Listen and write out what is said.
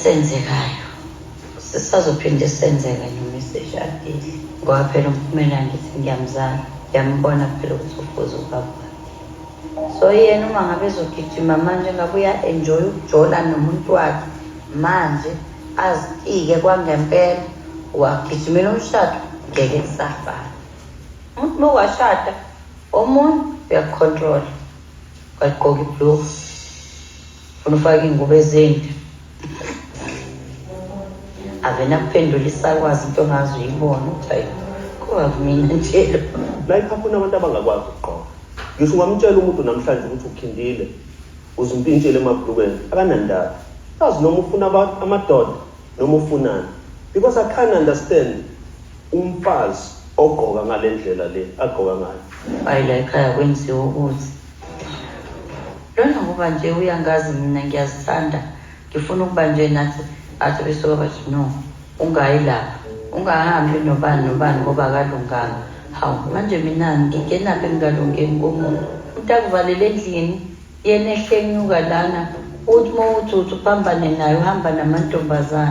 esenzekayo sisazophinde senzeka noma eseshadile ngoba phela umphumela ngithi ngiyamzala ngiyambona phela ukuthi ufuze ubaba. So yena uma ngabe ezogijima manje ngabe uya-enjoy ukujola nomuntu wakhe manje azike kwangempela wagijimela umshado ngeke kusafana. Umuntu uma washada omunye uyakucontrol wagqoka ibhluku ufuna ufake iy'ngubo ezinde avena kuphendula isakwazi into ongaze uyibone ukuthi hayi kuba kumina nje lo. La ekhaya kunabantu abangakwazi ukugqoka. Ngisho ungamtshela umuntu namhlanje ukuthi ukhindile uzimpintshele emabhlukweni akanandaba. Yazi noma ufuna amadoda noma ufunani, because I can't understand umfazi ogqoka ngale ndlela le agqoka ngayo. Hayi la ekhaya kwenziwa ukuthi lona ngoba nje uyangazi mina ngiyazithanda ngifuna ukuba nje nathi athi besoka bathi no ungayi lapha ungahambi nobani ngoba akalunganga. Hawu manje mina ngingenaphi engingalungeni komuntu umuntu akuvalele endlini yena ehlenyuka lana uthi uma uthi uphambane naye uhamba namantombazane.